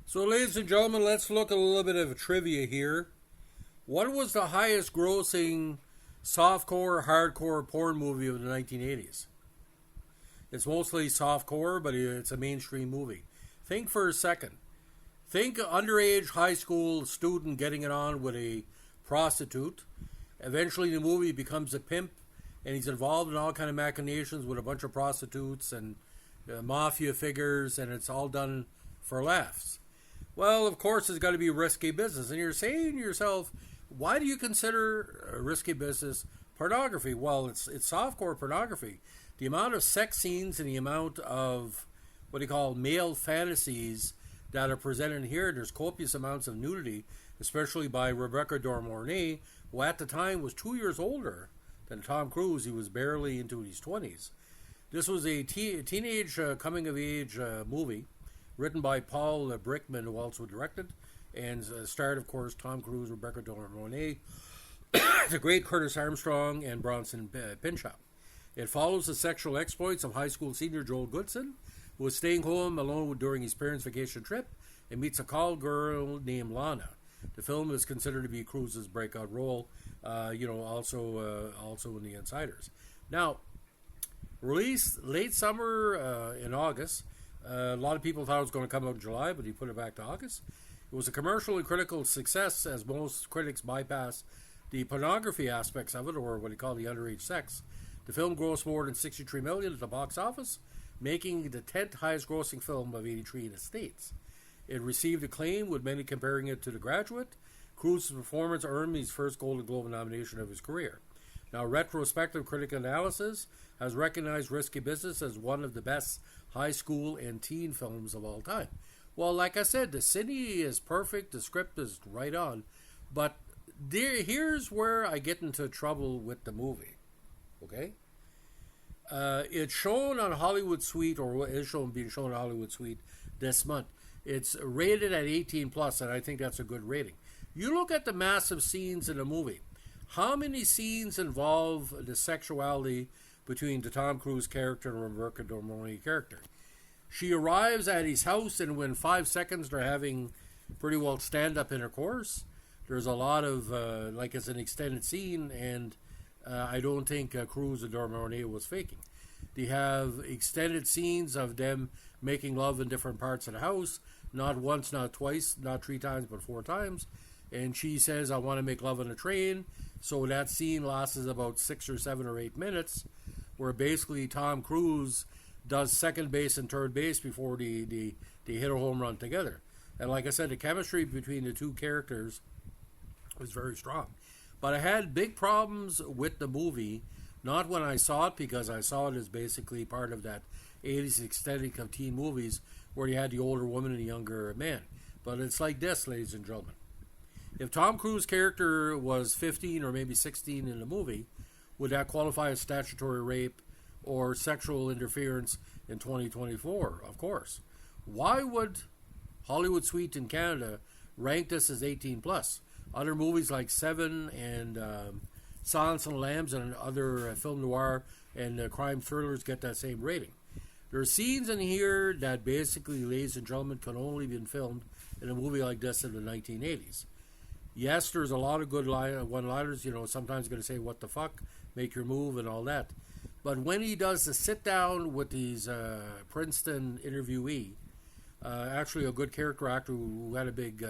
So, ladies and gentlemen, let's look at a little bit of trivia here. What was the highest grossing softcore, hardcore porn movie of the 1980s? It's mostly softcore, but it's a mainstream movie. Think for a second. Think underage high school student getting it on with a prostitute. Eventually, the movie becomes a pimp, and he's involved in all kind of machinations with a bunch of prostitutes and mafia figures, and it's all done for laughs. Well, of course, it's got to be risky business. And you're saying to yourself, why do you consider risky business pornography? Well, it's softcore pornography. The amount of sex scenes and the amount of what do you call male fantasies that are presented here, there's copious amounts of nudity, especially by Rebecca de Mornay, who at the time was 2 years older than Tom Cruise. He was barely into his 20s. This was a teenage coming-of-age movie written by Paul Brickman, who also directed, and starred, of course, Tom Cruise, Rebecca de Mornay, the great Curtis Armstrong, and Bronson Pinchot. It follows the sexual exploits of high school senior Joel Goodson, who was staying home alone during his parents' vacation trip and meets a call girl named Lana. The film is considered to be Cruise's breakout role, also in The Insiders. Now, released late summer in August. A lot of people thought it was going to come out in July, but he put it back to August. It was a commercial and critical success, as most critics bypass the pornography aspects of it, or what he called the underage sex. The film grossed more than $63 million at the box office, making the 10th highest grossing film of '83 in the States. It received acclaim, with many comparing it to The Graduate. Cruise's performance earned his first Golden Globe nomination of his career. Now, retrospective critical analysis has recognized Risky Business as one of the best high school and teen films of all time. Well, like I said, the city is perfect, the script is right on, but here's where I get into trouble with the movie. Okay? It's shown on Hollywood Suite, or is being shown on Hollywood Suite this month. It's rated at 18 plus, and I think that's a good rating. You look at the massive scenes in the movie. How many scenes involve the sexuality between the Tom Cruise character and Rebecca de Mornay character? She arrives at his house, and within 5 seconds they're having pretty well stand-up intercourse. There's a lot of, like it's an extended scene, and I don't think Cruise and de Mornay was faking. They have extended scenes of them making love in different parts of the house, not once, not twice, not 3 times, but 4 times. And she says, I want to make love on a train. So that scene lasts about 6 or 7 or 8 minutes, where basically Tom Cruise does second base and third base before they hit a home run together. And like I said, the chemistry between the two characters was very strong. But I had big problems with the movie, not when I saw it, because I saw it as basically part of that 80s aesthetic of teen movies where you had the older woman and the younger man. But it's like this, ladies and gentlemen. If Tom Cruise's character was 15 or maybe 16 in the movie, would that qualify as statutory rape or sexual interference in 2024? Of course. Why would Hollywood Suite in Canada rank this as 18 plus? Other movies like Seven and Silence of the Lambs and other film noir and crime thrillers get that same rating. There are scenes in here that basically, ladies and gentlemen, can only have been filmed in a movie like this in the 1980s. Yes, there's a lot of good one-liners, sometimes going to say, what the fuck, make your move and all that. But when he does the sit-down with these Princeton interviewee, actually a good character actor who had a big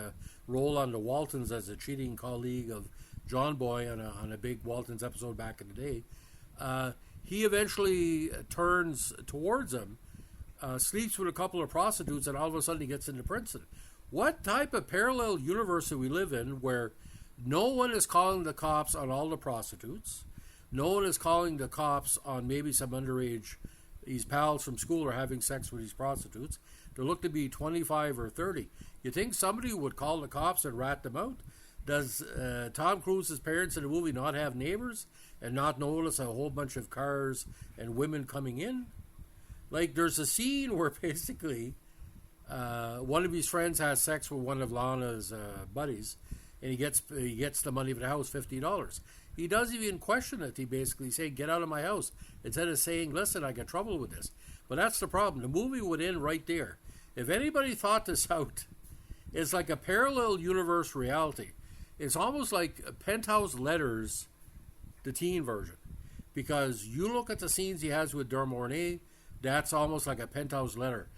role on the Waltons as a cheating colleague of John Boy on a big Waltons episode back in the day, he eventually turns towards him, sleeps with a couple of prostitutes, and all of a sudden he gets into Princeton. What type of parallel universe do we live in where no one is calling the cops on all the prostitutes, no one is calling the cops on maybe some underage, these pals from school are having sex with these prostitutes, they look to be 25 or 30. You think somebody would call the cops and rat them out? Does Tom Cruise's parents in the movie not have neighbors and not notice a whole bunch of cars and women coming in? Like, there's a scene where basically one of his friends has sex with one of Lana's buddies, and he gets the money for the house, $50. He doesn't even question it. He basically say, "Get out of my house," instead of saying, "Listen, I got trouble with this." But that's the problem. The movie would end right there. If anybody thought this out, It's like a parallel universe reality. It's almost like Penthouse Letters, the teen version. Because you look at the scenes he has with Mornay, that's almost like a Penthouse Letter.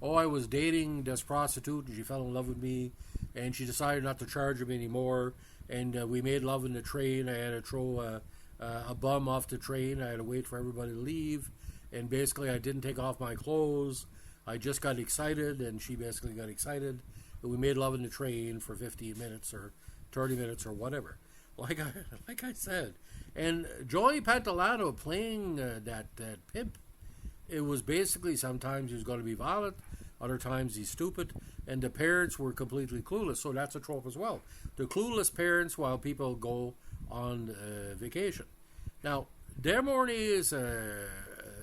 Oh, I was dating this prostitute and she fell in love with me and she decided not to charge him anymore. And we made love in the train. I had to throw a bum off the train. I had to wait for everybody to leave. And basically I didn't take off my clothes. I just got excited and she basically got excited. And we made love in the train for 15 minutes or 30 minutes or whatever. Like I said. And Joey Pantoliano playing that pimp, it was basically sometimes he was going to be violent, other times he's stupid, and the parents were completely clueless. So that's a trope as well. The clueless parents while people go on vacation. Now, Mornay is,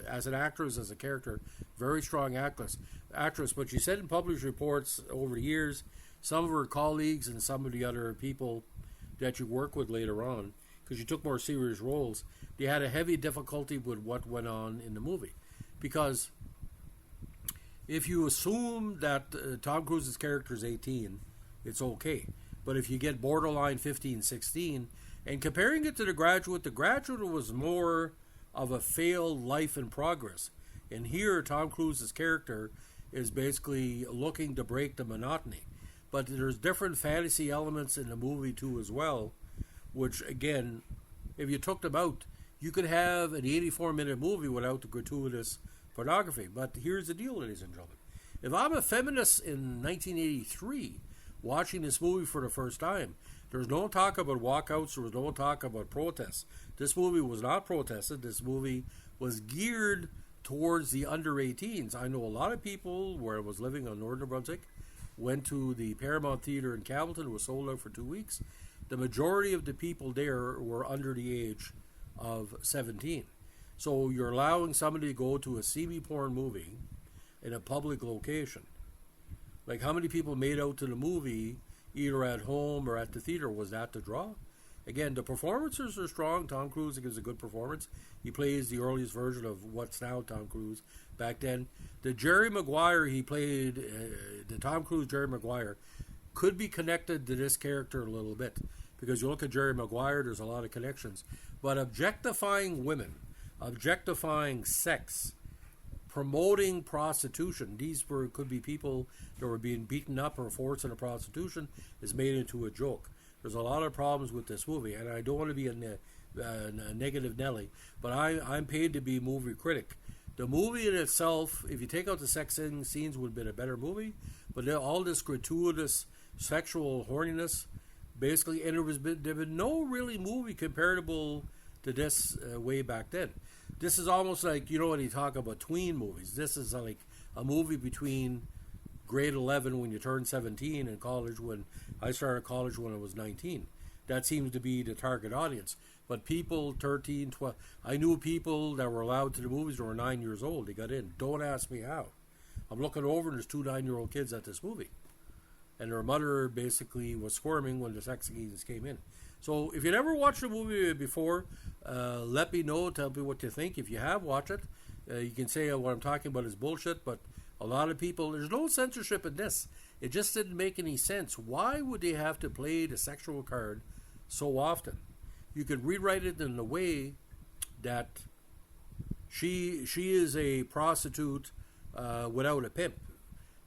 as an actress, as a character, very strong actress. But she said in published reports over the years, some of her colleagues and some of the other people that you work with later on, because she took more serious roles, they had a heavy difficulty with what went on in the movie. Because if you assume that Tom Cruise's character is 18, it's okay. But if you get borderline 15, 16, and comparing it to The Graduate was more of a failed life in progress. And here, Tom Cruise's character is basically looking to break the monotony. But there's different fantasy elements in the movie too as well, which again, if you took them out, you could have an 84-minute movie without the gratuitous pornography. But here's the deal, ladies and gentlemen. If I'm a feminist in 1983 watching this movie for the first time, there's no talk about walkouts, there was no talk about protests. This movie was not protested. This movie was geared towards the under 18s. I know a lot of people where I was living on Northern Brunswick went to the Paramount Theatre in Campbellton. It was sold out for 2 weeks. The majority of the people there were under the age of 17. So you're allowing somebody to go to a semi-porn movie in a public location. Like, how many people made out to the movie either at home or at the theater? Was that the draw? Again, the performances are strong. Tom Cruise gives a good performance. He plays the earliest version of what's now Tom Cruise. Back then, the Jerry Maguire he played, the Tom Cruise Jerry Maguire, could be connected to this character a little bit. Because you look at Jerry Maguire, there's a lot of connections. But objectifying women, objectifying sex, promoting prostitution, could be people that were being beaten up or forced into prostitution, is made into a joke. There's a lot of problems with this movie, and I don't want to be a negative Nelly, but I'm paid to be a movie critic. The movie in itself, if you take out the sex scenes, would have been a better movie, but all this gratuitous sexual horniness, basically, and there been no really movie comparable to this way back then. This is almost like, you know, when you talk about tween movies, this is like a movie between grade 11 when you turn 17 and college when I started college when I was 19. That seems to be the target audience. But people 13, 12, I knew people that were allowed to the movies that were 9 years old. They got in. Don't ask me how. I'm looking over and there's 2 9-year-old kids at this movie. And their mother basically was squirming when the sex scenes came in. So if you never watched the movie before, let me know. Tell me what you think. If you have watched it, you can say what I'm talking about is bullshit, but a lot of people, there's no censorship in this. It just didn't make any sense. Why would they have to play the sexual card so often? You could rewrite it in a way that she is a prostitute without a pimp.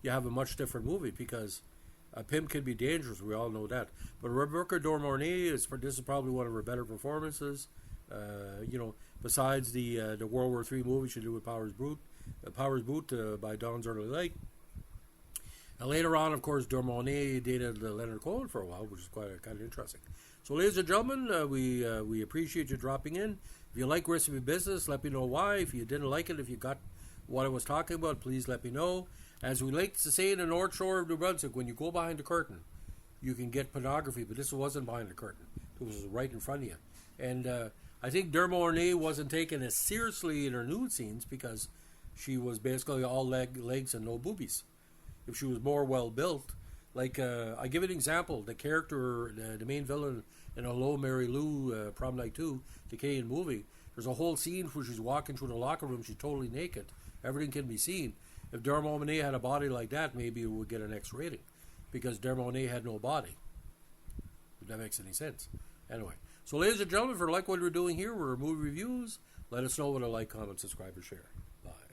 You have a much different movie because a pimp can be dangerous. We all know that. But Rebecca De Mornay this is probably one of her better performances. Besides the World War III movie she did with Powers Boot by Dawn's Early Light. And later on, of course, De Mornay dated Leonard Cohen for a while, which is kind of interesting. So, ladies and gentlemen, we appreciate you dropping in. If you like Recipe Business, let me know why. If you didn't like it, if you got what I was talking about, please let me know. As we like to say in the North Shore of New Brunswick, when you go behind the curtain, you can get pornography, but this wasn't behind the curtain. It was right in front of you. And I think De Mornay wasn't taken as seriously in her nude scenes because she was basically all legs and no boobies. If she was more well-built, like, I give an example, the character, the main villain in Hello, Mary Lou, Prom Night 2, the Canadian movie, there's a whole scene where she's walking through the locker room, she's totally naked. Everything can be seen. If De Mornay had a body like that, maybe it would get an X rating. because Mornay had no body. If that makes any sense. Anyway, so ladies and gentlemen, if you like what we're doing here, we're movie reviews. Let us know what a like, comment, subscribe, or share. Bye.